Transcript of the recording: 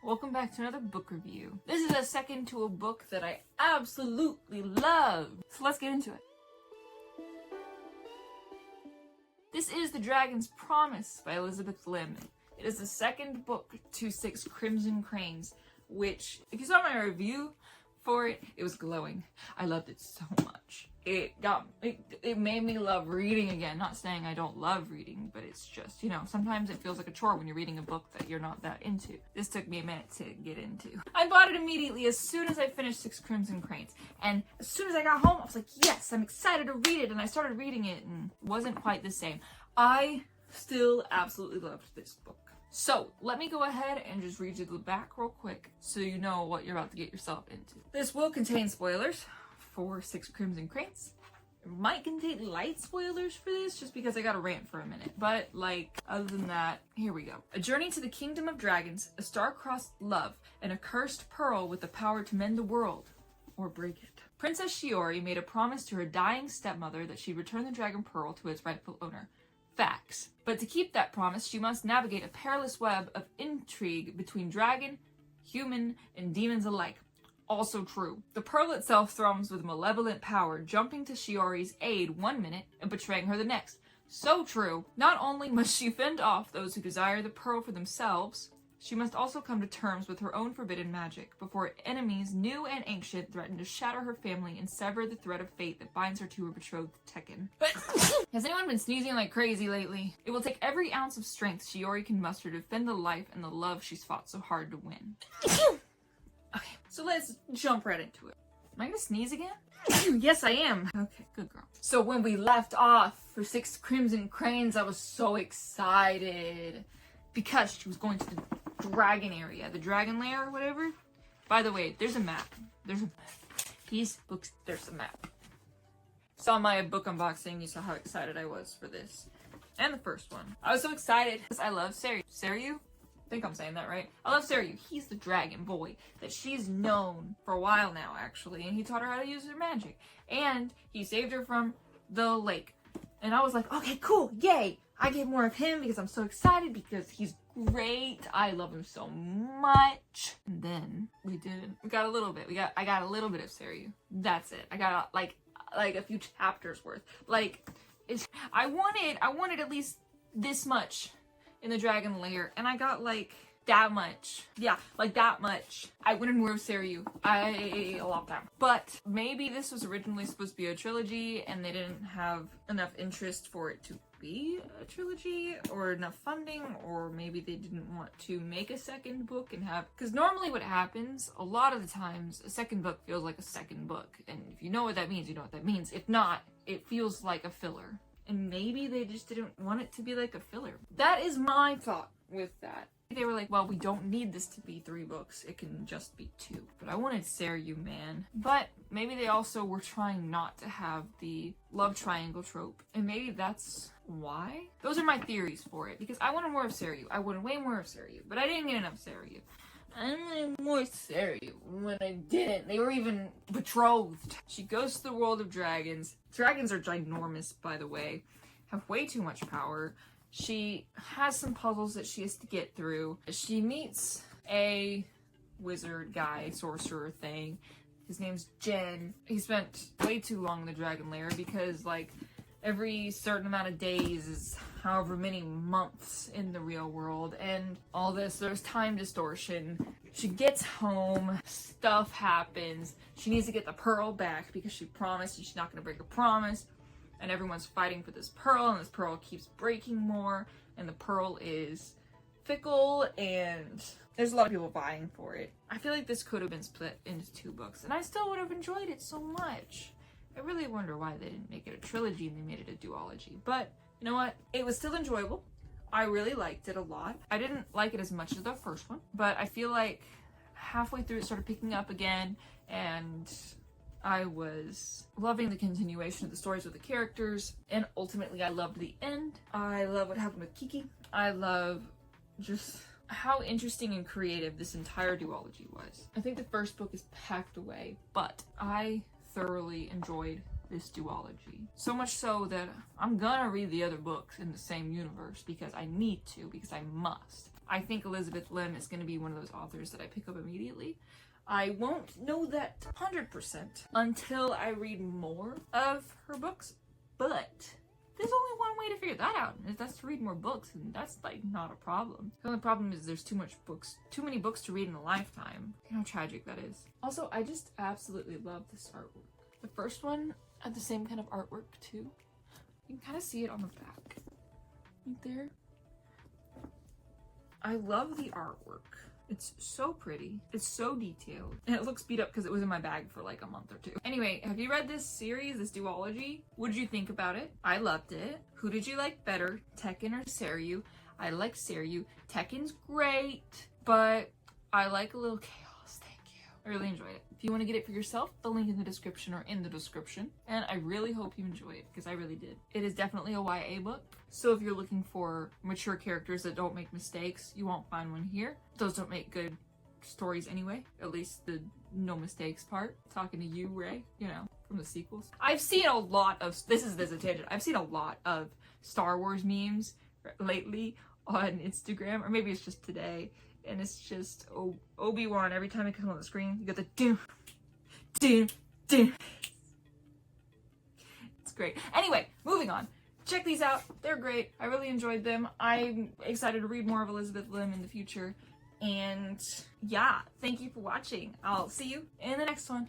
welcome back to another book review. This is a second to a book that I absolutely love, so let's get into it. This is The Dragon's Promise by Elizabeth Lim. It is the second book to 6 Crimson Cranes, which, if you saw my review for it, it was glowing. I loved it so much. It made me love reading again. Not saying I don't love reading, but it's just, you know, sometimes it feels like a chore when you're reading a book that you're not that into. This took me a minute to get into. I bought it immediately as soon as I finished 6 Crimson Cranes. And as soon as I got home, I was like, yes, I'm excited to read it. And I started reading it and it wasn't quite the same. I still absolutely loved this book. So, let me go ahead and just read you the back real quick so you know what you're about to get yourself into. This will contain spoilers for 6 Crimson Cranes. It might contain light spoilers for this just because I gotta rant for a minute. But, other than that, here we go. A journey to the kingdom of dragons, a star-crossed love, and a cursed pearl with the power to mend the world, or break it. Princess Shiori made a promise to her dying stepmother that she'd return the dragon pearl to its rightful owner. Facts. But to keep that promise, she must navigate a perilous web of intrigue between dragon, human, and demons alike. Also true. The pearl itself thrums with malevolent power, jumping to Shiori's aid one minute and betraying her the next. So true. Not only must she fend off those who desire the pearl for themselves, she must also come to terms with her own forbidden magic before enemies new and ancient threaten to shatter her family and sever the thread of fate that binds her to her betrothed Tekken. But has anyone been sneezing like crazy lately? It will take every ounce of strength Shiori can muster to defend the life and the love she's fought so hard to win. Okay, so let's jump right into it. Am I gonna sneeze again? Yes, I am. Okay, good girl. So when we left off for 6 Crimson Cranes, I was so excited because she was going to the dragon area, the dragon lair or whatever. By the way, there's a map. These books, there's a map. Saw my book unboxing, you saw how excited I was for this. And the first one. I was so excited because I love Siryu. Siryu? I think I'm saying that right. I love Siryu. He's the dragon boy that she's known for a while now, actually. And he taught her how to use her magic. And he saved her from the lake. And I was like, okay, cool, yay! I get more of him because I'm so excited because he's great. I love him so much. And then we got a little bit. I got a little bit of Siryu. That's it. I got like a few chapters worth. I wanted at least this much in the dragon lair, and I got that much. Yeah, that much. I wanted more of Siryu. A long time. But maybe this was originally supposed to be a trilogy and they didn't have enough interest for it to be a trilogy or enough funding, or maybe they didn't want to make a second book and have, because normally what happens a lot of the times, a second book feels like a second book, and if you know what that means, you know what that means. If not, it feels like a filler, and maybe they just didn't want it to be like a filler. That is my thought with that. They were like, well, we don't need this to be 3 books. It can just be 2. But I wanted Siryu, man. But maybe they also were trying not to have the love triangle trope. And maybe that's why? Those are my theories for it. Because I wanted more of Siryu. I wanted way more of Siryu. But I didn't get enough Siryu. I wanted more Siryu when I didn't. They were even betrothed. She goes to the world of dragons. Dragons are ginormous, by the way. Have way too much power. She has some puzzles that she has to get through. She meets a wizard guy, sorcerer thing. His name's Jen. He spent way too long in the dragon lair because, every certain amount of days is however many months in the real world. And all this, there's time distortion. She gets home, stuff happens. She needs to get the pearl back because she promised and she's not going to break her promise. And everyone's fighting for this pearl, and this pearl keeps breaking more, and the pearl is fickle, and there's a lot of people vying for it. I feel like this could have been split into 2 books, and I still would have enjoyed it so much. I really wonder why they didn't make it a trilogy and they made it a duology. But, you know what? It was still enjoyable. I really liked it a lot. I didn't like it as much as the first one, but I feel like halfway through it started picking up again, and I was loving the continuation of the stories with the characters, and ultimately I loved the end. I love what happened with Kiki. I love just how interesting and creative this entire duology was. I think the first book is packed away, but I thoroughly enjoyed this duology. So much so that I'm gonna read the other books in the same universe because I need to, because I must. I think Elizabeth Lim is going to be one of those authors that I pick up immediately. I won't know that 100% until I read more of her books, but there's only one way to figure that out, and that's to read more books, and that's like not a problem. The only problem is there's too many books to read in a lifetime. You know how tragic that is. Also, I just absolutely love this artwork. The first one had the same kind of artwork too. You can kind of see it on the back, right there. I love the artwork. It's so pretty. It's so detailed. And it looks beat up because it was in my bag for like a month or two. Anyway, have you read this series, this duology? What did you think about it? I loved it. Who did you like better, Tekken or Seiryu? I like Seiryu. Tekken's great, but I like a little chaos. Thank you. I really enjoyed it. If you want to get it for yourself, the link in the description or in the description. And I really hope you enjoy it because I really did. It is definitely a YA book. So if you're looking for mature characters that don't make mistakes, you won't find one here. Those don't make good stories anyway. At least the no mistakes part. Talking to you, Ray, you know, from the sequels. I've seen a lot of, this is a tangent, I've seen a lot of Star Wars memes lately on Instagram, or maybe it's just today. And it's just Obi-Wan, every time it comes on the screen, you get the doom, doom, doom. It's great. Anyway, moving on. Check these out. They're great. I really enjoyed them. I'm excited to read more of Elizabeth Lim in the future. And yeah, thank you for watching. I'll see you in the next one.